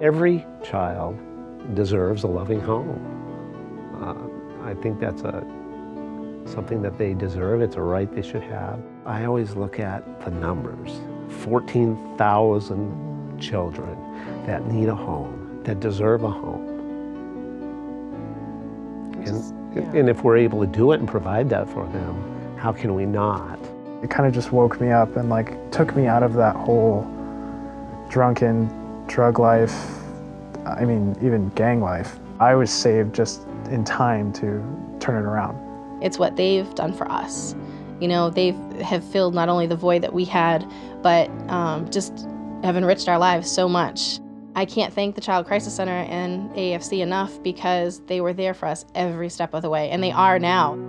Every child deserves a loving home. I think that's something that they deserve. It's a right they should have. I always look at the numbers. 14,000 children that need a home, that deserve a home. And if we're able to do it and provide that for them, how can we not? It kind of just woke me up and took me out of that whole drunken drug life, I mean, even gang life. I was saved just in time to turn it around. It's what they've done for us. You know, they have filled not only the void that we had, but just have enriched our lives so much. I can't thank the Child Crisis Center and AFC enough because they were there for us every step of the way, and they are now.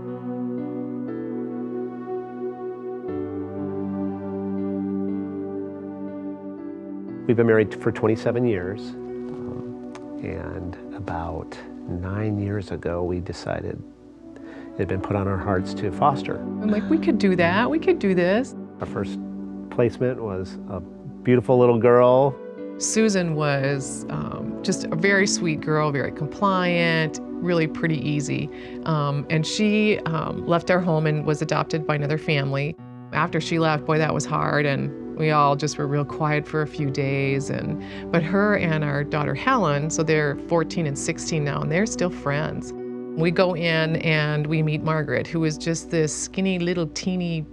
We've been married for 27 years, and about 9 years ago we decided it had been put on our hearts to foster. I'm like, we could do that, we could do this. Our first placement was a beautiful little girl. Susan was just a very sweet girl, very compliant, really pretty easy. And she left our home and was adopted by another family. After she left, boy, that was hard, and we all just were real quiet for a few days. But her and our daughter Helen, so they're 14 and 16 now, and they're still friends. We go in and we meet Margaret, who is just this skinny little teeny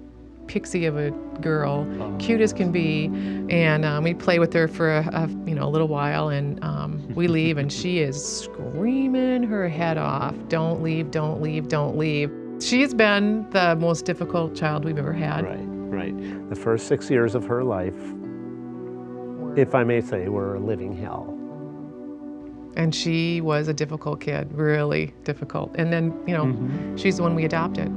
pixie of a girl, cute as can be, and we play with her for a little while, and we leave, and she is screaming her head off, "Don't leave, don't leave, don't leave." She's been the most difficult child we've ever had. Right. The first 6 years of her life, if I may say, were a living hell. And she was a difficult kid, really difficult. And then, she's the one we adopted.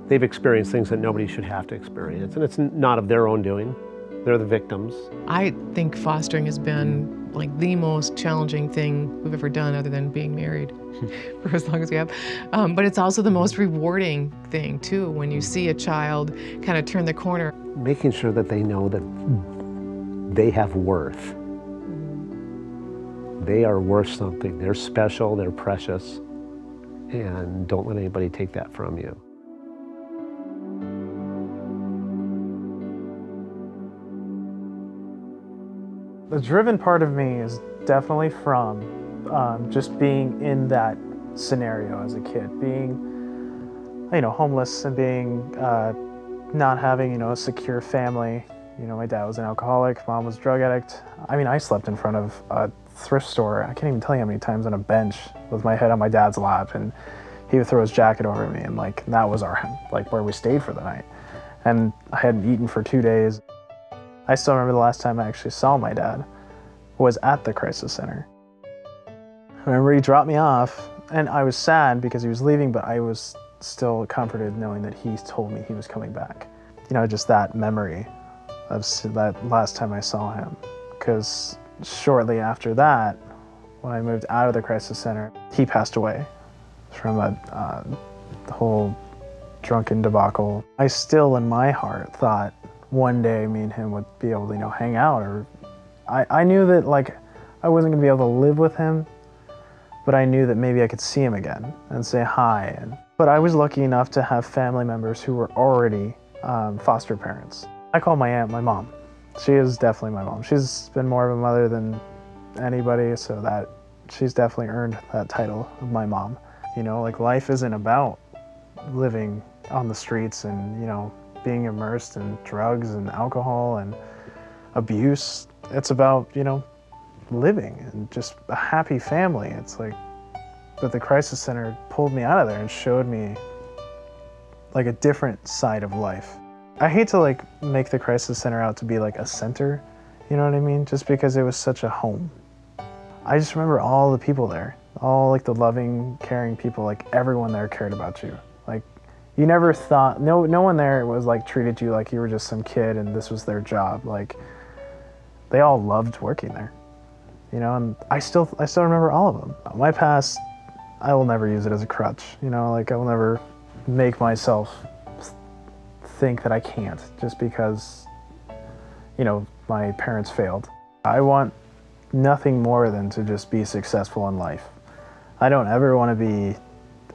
They've experienced things that nobody should have to experience, and it's not of their own doing. They're the victims. I think fostering has been like the most challenging thing we've ever done other than being married for as long as we have. But it's also the most rewarding thing too, when you see a child kind of turn the corner. Making sure that they know that they have worth. They are worth something. They're special, they're precious, and don't let anybody take that from you. The driven part of me is definitely from just being in that scenario as a kid, being, homeless and being not having, a secure family. My dad was an alcoholic, mom was a drug addict. I mean, I slept in front of a thrift store. I can't even tell you how many times on a bench with my head on my dad's lap, and he would throw his jacket over me, and that was where we stayed for the night. And I hadn't eaten for 2 days. I still remember the last time I actually saw my dad was at the crisis center. I remember he dropped me off, and I was sad because he was leaving, but I was still comforted knowing that he told me he was coming back. Just that memory of that last time I saw him. Because shortly after that, when I moved out of the crisis center, he passed away from the whole drunken debacle. I still, in my heart, thought one day me and him would be able to, hang out. Or I knew that I wasn't gonna be able to live with him, but I knew that maybe I could see him again and say hi. But I was lucky enough to have family members who were already foster parents. I call my aunt my mom. She is definitely my mom. She's been more of a mother than anybody, so that she's definitely earned that title of my mom. Life isn't about living on the streets and, being immersed in drugs and alcohol and abuse. It's about, living and just a happy family. But the crisis center pulled me out of there and showed me a different side of life. I hate to make the crisis center out to be a center, you know what I mean? Just because it was such a home. I just remember all the people there, all the loving, caring people, everyone there cared about you. You never thought, no one there was treated you like you were just some kid and this was their job. They all loved working there, and I still remember all of them. My past, I will never use it as a crutch, I will never make myself think that I can't just because, my parents failed. I want nothing more than to just be successful in life. I don't ever want to be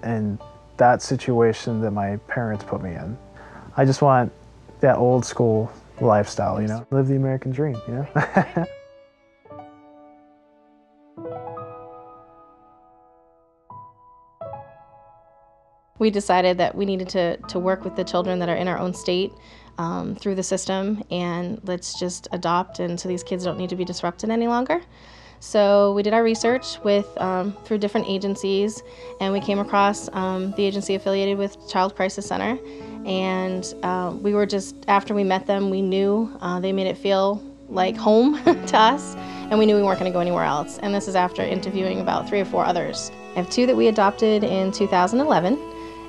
in that situation that my parents put me in. I just want that old school lifestyle, you know, live the American dream, you know. We decided that we needed to work with the children that are in our own state through the system, and let's just adopt, and so these kids don't need to be disrupted any longer. So we did our research with through different agencies, and we came across the agency affiliated with Child Crisis Center, and we were just, after we met them, we knew they made it feel like home to us, and we knew we weren't going to go anywhere else. And this is after interviewing about 3 or 4 others. I have 2 that we adopted in 2011,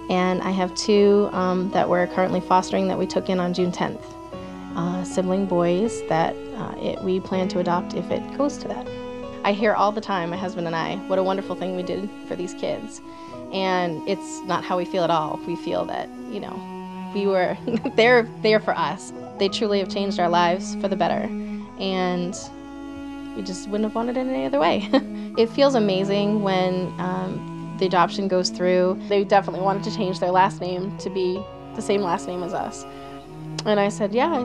and I have 2 that we're currently fostering that we took in on June 10th. Sibling boys that we plan to adopt if it goes to that. I hear all the time, my husband and I, what a wonderful thing we did for these kids. And it's not how we feel at all. We feel that, you know, we were, they're there for us. They truly have changed our lives for the better. And we just wouldn't have wanted it any other way. It feels amazing when the adoption goes through. They definitely wanted to change their last name to be the same last name as us. And I said, yeah,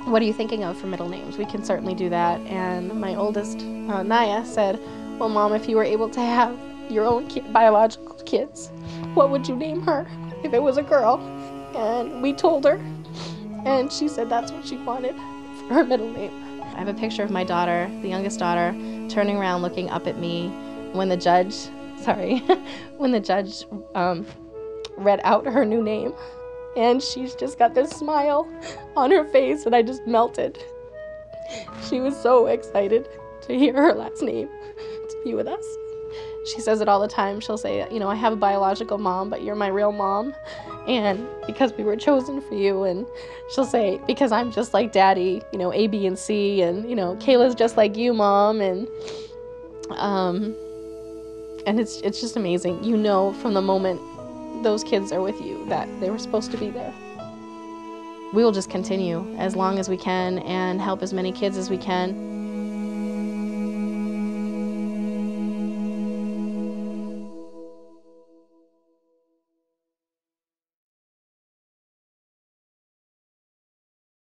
what are you thinking of for middle names? We can certainly do that. And my oldest, Naya, said, well, Mom, if you were able to have your own biological kids, what would you name her if it was a girl? And we told her, and she said that's what she wanted for her middle name. I have a picture of my daughter, the youngest daughter, turning around looking up at me when the judge, read out her new name. And she's just got this smile on her face, and I just melted. She was so excited to hear her last name, to be with us. She says it all the time. She'll say, you know, I have a biological mom, but you're my real mom. And because we were chosen for you. And she'll say, because I'm just like Daddy, you know, A, B, and C. And, you know, Kayla's just like you, Mom. And it's just amazing. You know from the moment those kids are with you that they were supposed to be there. We will just continue as long as we can and help as many kids as we can.